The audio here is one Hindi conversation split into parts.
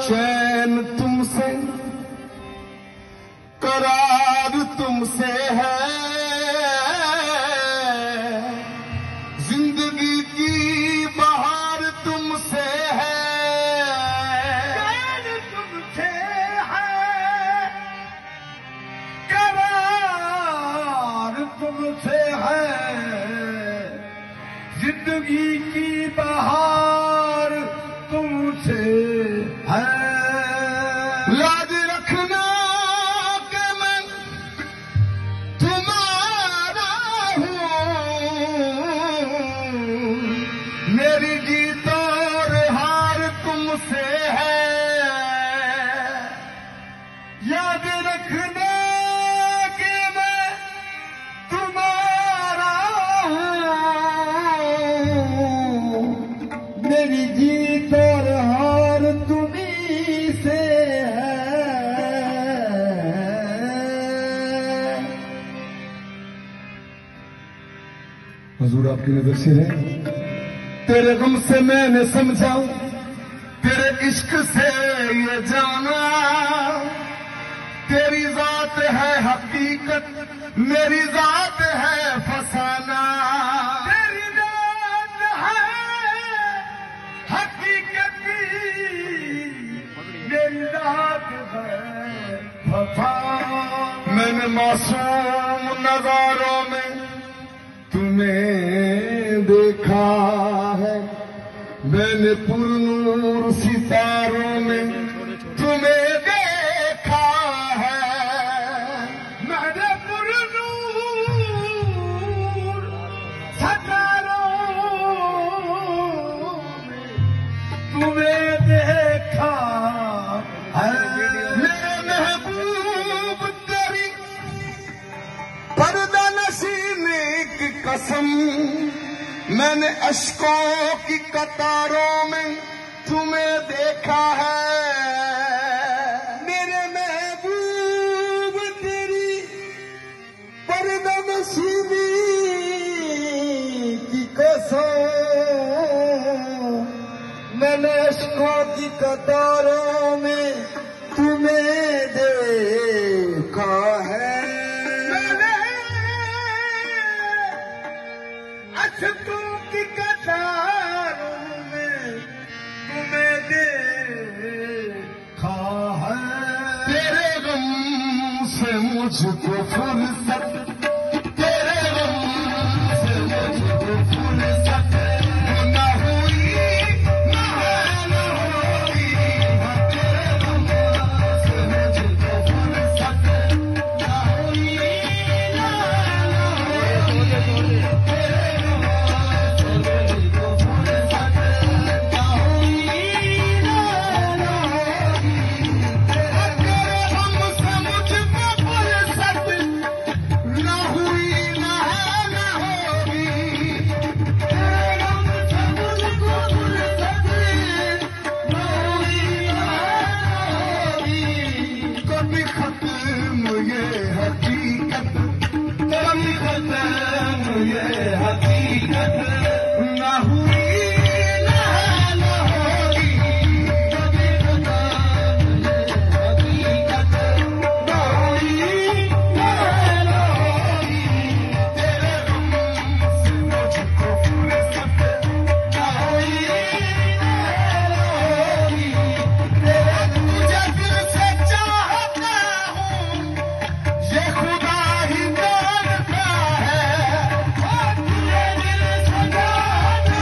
चैन तुमसे, करार तुमसे है, जिंदगी की बहार तुमसे है। चैन तुमसे है, करार तुमसे है, जिंदगी की बहार तुमसे है। याद रखना कि मैं तुम्हारा हूँ, मेरी जीत और हार तुमसे है। याद रखना कि मैं तुम्हारा हूँ, मेरी जीत और हार तुम्हीं से है। हुजूर आपकी नजर से है। तेरे गम से मैंने समझा, तेरे इश्क से ये जाना, तेरी जात है हकीकत, मेरी जात है फसाना। तेरी जात है हकीकत, मेरी जात है फसाना। मैंने मासूम नजारों में तुम्हें देखा है, मैंने पुरनूर सितारों में तुम्हें देखा है। मैंने पुरनूर सितारों में तुम्हें देखा है। मेरे महबूब तेरी पर्दा नशीने की कसम, मैंने अश्कों की कतारों में तुम्हें देखा है। मेरे महबूब तेरी पर्दा नशीनी की कसम, मैंने अश्कों की कतारों में तुम्हें देखा है। मैंने अश्कों की कतारों में तुम्हें देखा है। तेरे गम से मुझको फुर्सत, तेरे गम से मुझको फुर्सत न हुई, न होगी। तेरे गम से मुझको फुर्सत न हुई, न होगी। तेरे गम से मुझको फुर्सत न हुई, न होगी। तेरे गम से मुझको फुर्सत न हुई, न होगी। तेरे गम से मुझको फुर्सत न हुई, न होगी। कभी खत्म ये हकीकत, कभी खत्म ये हकीकत न हुई, न होगी। कभी खत्म ये हकीकत न हुई, न होगी। तेरे गम से मुझको फुर्सत न हुई, न होगी। तुझे दिल से चाहता हूँ, ये खुदा ही जानता है। तुझे दिल से चाहता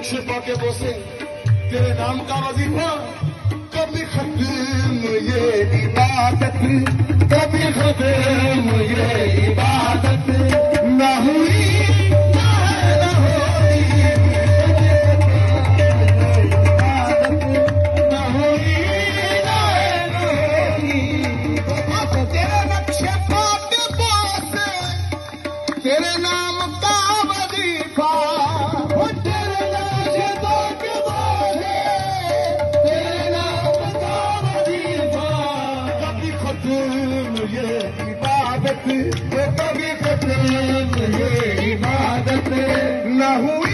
छिपा के बोसे तेरे नाम का वजीफा कभी खत्म ये इबादत, कभी खत्म ये इबादत न हुई न होगी, न हुई न होगी। तेरे नक्शे पाते बोसे तेरे नाम का वजीफा, ये इबादत, कभी खत्म ये इबादत न हुई।